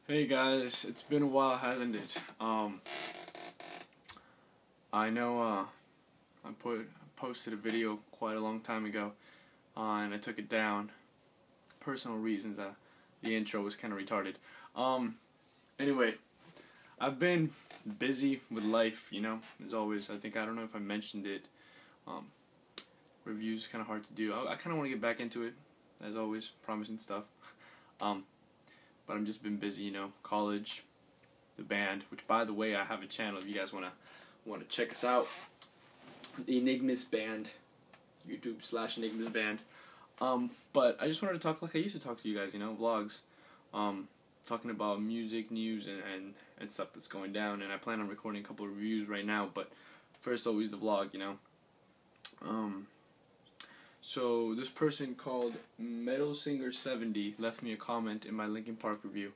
Hey guys, it's been a while, hasn't it? I know posted a video quite a long time ago, and I took it down. Personal reasons. The intro was kind of retarded. Anyway, I've been busy with life, as always. I don't know if I mentioned it. Reviews kind of hard to do. I kind of want to get back into it, as always, promising stuff. But I've just been busy, college, the band, which by the way, I have a channel if you guys wanna check us out. The Enigmas Band, YouTube/Enigmas Band. But I just wanted to talk like I used to talk to you guys, vlogs. Talking about music, news, and stuff that's going down, and I plan on recording a couple of reviews right now, but first always the vlog, So this person called MetalSinger70 left me a comment in my Linkin Park review.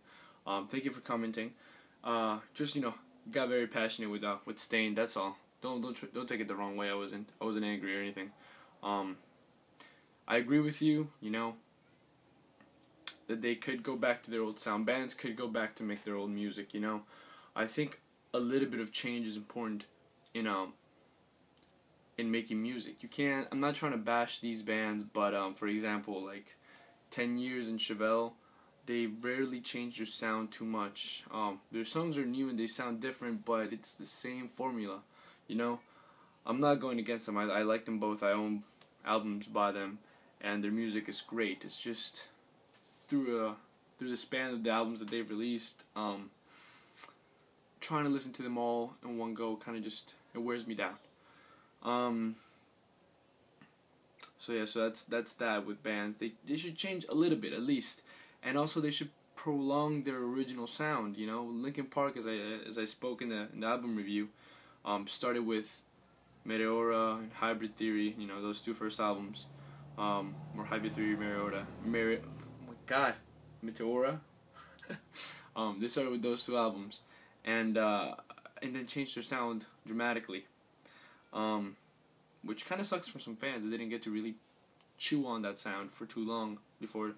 Thank you for commenting. Just got very passionate with Stain. That's all. Don't take it the wrong way. I wasn't angry or anything. I agree with you. That they could go back to their old sound. Bands could go back to make their old music. I think a little bit of change is important. In making music. I'm not trying to bash these bands, but for example, like 10 Years and Chevelle, they rarely change their sound too much. Their songs are new and they sound different, but it's the same formula, I'm not going against them. I like them both. I own albums by them, and their music is great. It's just through the span of the albums that they've released, trying to listen to them all in one go kind of it wears me down. So that's that with bands. They should change a little bit at least, and also they should prolong their original sound. Linkin Park, as I spoke in the album review, started with Meteora and Hybrid Theory. Those two first albums, or Hybrid Theory, oh my God, Meteora. They started with those two albums, and then changed their sound dramatically. Which kind of sucks for some fans. They didn't get to really chew on that sound for too long before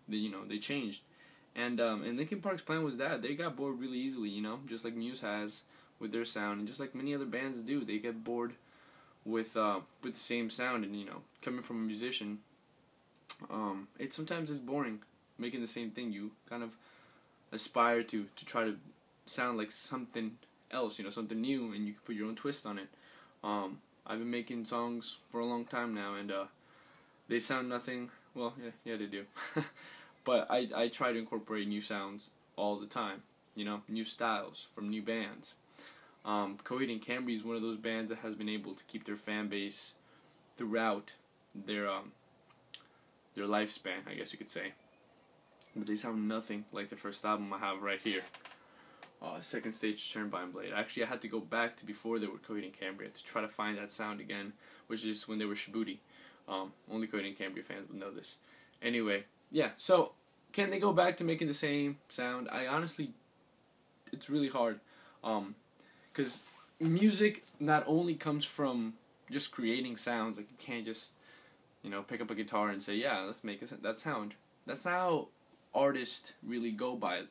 they changed. And Linkin Park's plan was that they got bored really easily, just like Muse has with their sound, and just like many other bands do. They get bored with the same sound, and coming from a musician, it sometimes is boring making the same thing. You kind of aspire to try to sound like something else, something new, and you can put your own twist on it. I've been making songs for a long time now, and they sound nothing. Well, yeah, they do. But I try to incorporate new sounds all the time. New styles from new bands. Coheed and Cambria is one of those bands that has been able to keep their fan base throughout their lifespan, I guess you could say. But they sound nothing like the first album I have right here. Second Stage Turbine Blade. Actually, I had to go back to before they were Coheed and Cambria to try to find that sound again, which is when they were Shibuti. Only Coheed and Cambria fans would know this. Anyway, yeah, so can they go back to making the same sound? It's really hard. Because music not only comes from just creating sounds, like you can't just, pick up a guitar and say, yeah, let's make that sound. That's how artists really go by it.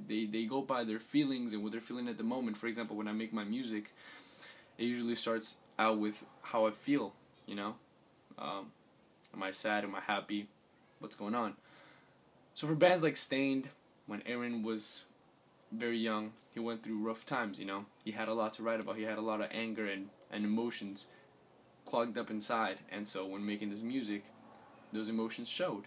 They go by their feelings and what they're feeling at the moment. For example, when I make my music, it usually starts out with how I feel. Am I sad? Am I happy? What's going on? So for bands like Stained, when Aaron was very young, he went through rough times. He had a lot to write about. He had a lot of anger and emotions clogged up inside, and so when making this music, those emotions showed.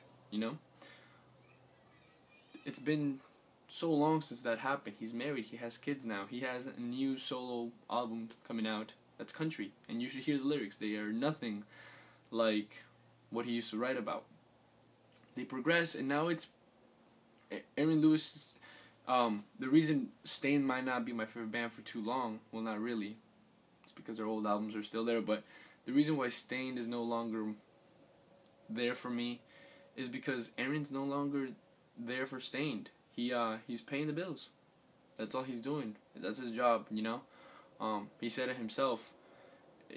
It's been so long since that happened. He's married. He has kids now. He has a new solo album coming out that's country, and you should hear the lyrics. They are nothing like what he used to write about. They progress, and now it's Aaron Lewis. The reason Stain might not be my favorite band for too long, well, not really. It's because their old albums are still there, but the reason why Stain is no longer there for me is because Aaron's no longer there for Stained. He's paying the bills. That's all he's doing. That's his job, He said it himself.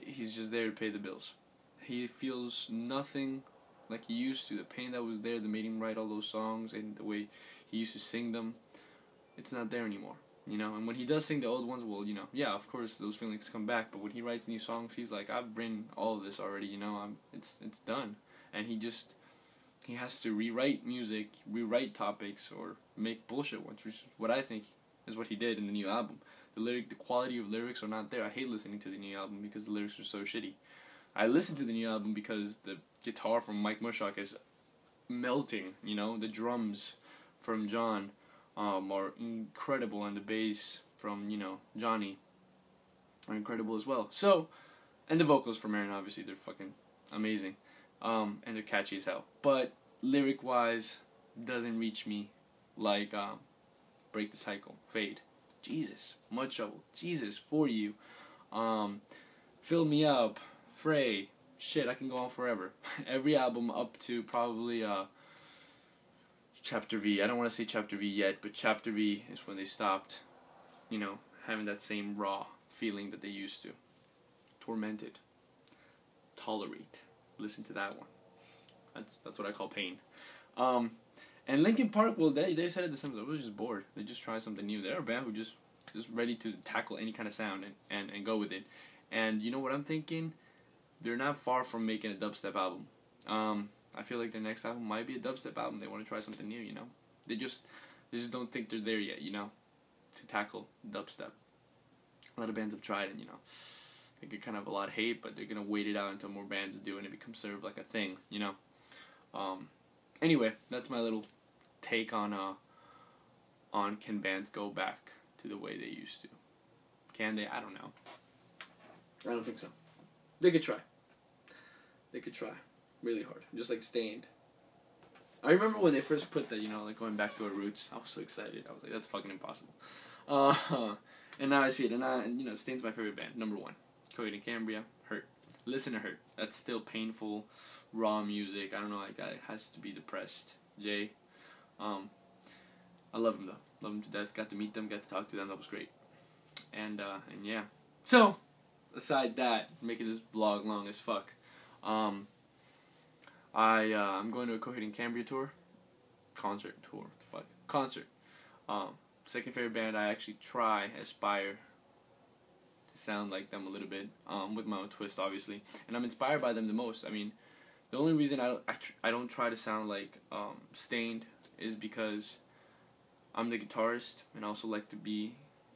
He's just there to pay the bills. He feels nothing like he used to. The pain that was there that made him write all those songs and the way he used to sing them, it's not there anymore. You know, and when he does sing the old ones, well, you know, yeah, of course those feelings come back. But when he writes new songs, he's like, I've written all of this already. You know, it's done, and he has to rewrite music, rewrite topics, or make bullshit ones, which is what I think is what he did in the new album. The quality of lyrics are not there. I hate listening to the new album because the lyrics are so shitty. I listen to the new album because the guitar from Mike Mushok is melting. You know, the drums from John are incredible, and the bass from, you know, Johnny are incredible as well. So, and the vocals from Aaron, obviously, they're fucking amazing, and they're catchy as hell. But lyric wise, doesn't reach me like Break the Cycle, Fade, Jesus, Mud Trouble, Jesus for You, Fill Me Up, Fray, shit, I can go on forever. Every album up to probably Chapter V. I don't want to say Chapter V yet, but Chapter V is when they stopped, you know, having that same raw feeling that they used to. Tormented. Tolerate. Listen to that one. That's what I call pain. And Linkin Park, well, they said at the same time, they were just bored. They just tried something new. They're a band who just ready to tackle any kind of sound and go with it. And you know what I'm thinking? They're not far from making a dubstep album. I feel like their next album might be a dubstep album. They want to try something new, you know? They just don't think they're there yet, you know, to tackle dubstep. A lot of bands have tried, and, you know, they get kind of a lot of hate, but they're going to wait it out until more bands do, and it becomes sort of like a thing, you know? Anyway, that's my little take on can bands go back to the way they used to. Can they? I don't know. I don't think so. They could try. They could try really hard, just like Stained. I remember when they first put that, you know, like going back to our roots. I was so excited. I was like, that's fucking impossible. And now I see it, and you know, Stained's my favorite band, number 1. Coheed and Cambria, Hurt. Listen to Hurt. That's still painful, raw music. I don't know, like, it has to be depressed. Jay, I love him though. Love him to death. Got to meet them, got to talk to them. That was great. And yeah. So, aside that, making this vlog long as fuck. I'm going to a Coheed and Cambria tour. Concert. Second favorite band, I actually aspire to sound like them a little bit, with my own twist, obviously. And I'm inspired by them the most. I mean, the only reason I don't try to sound like Stained is because I'm the guitarist and I also like to be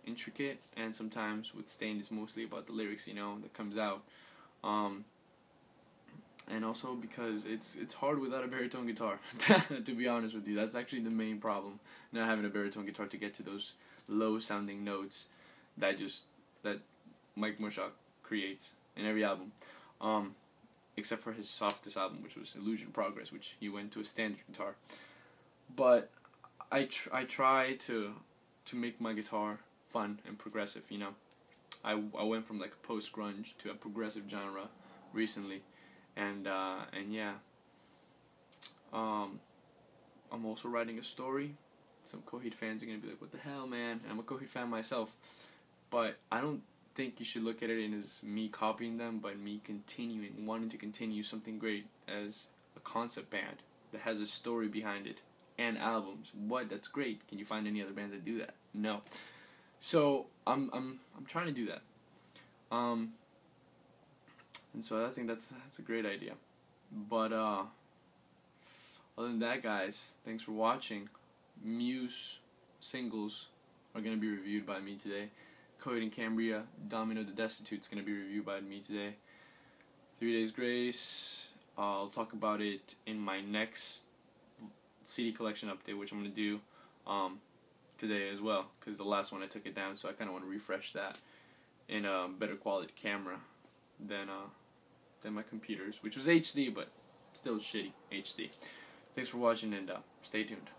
intricate, and sometimes with Stained it's mostly about the lyrics, you know, that comes out. And also because it's hard without a baritone guitar, to be honest with you. That's actually the main problem, not having a baritone guitar to get to those low-sounding notes that Mike Mushok creates in every album. Except for his softest album, which was Illusion Progress, which he went to a standard guitar. But I try to make my guitar fun and progressive, you know. I went from like a post-grunge to a progressive genre recently. And yeah, I'm also writing a story. Some Coheed fans are gonna be like, "What the hell, man?" And I'm a Coheed fan myself, but I don't think you should look at it as me copying them, but me wanting to continue something great as a concept band that has a story behind it and albums. That's great. Can you find any other bands that do that? No. So I'm trying to do that. And so I think that's a great idea. But other than that, guys, thanks for watching. Muse singles are going to be reviewed by me today. Coheed and Cambria, Domino the Destitute is going to be reviewed by me today. 3 Days Grace, I'll talk about it in my next CD collection update, which I'm going to do today as well, because the last one I took it down, so I kind of want to refresh that in a better quality camera than my computer's, which was HD, but still shitty HD. Thanks for watching, and stay tuned.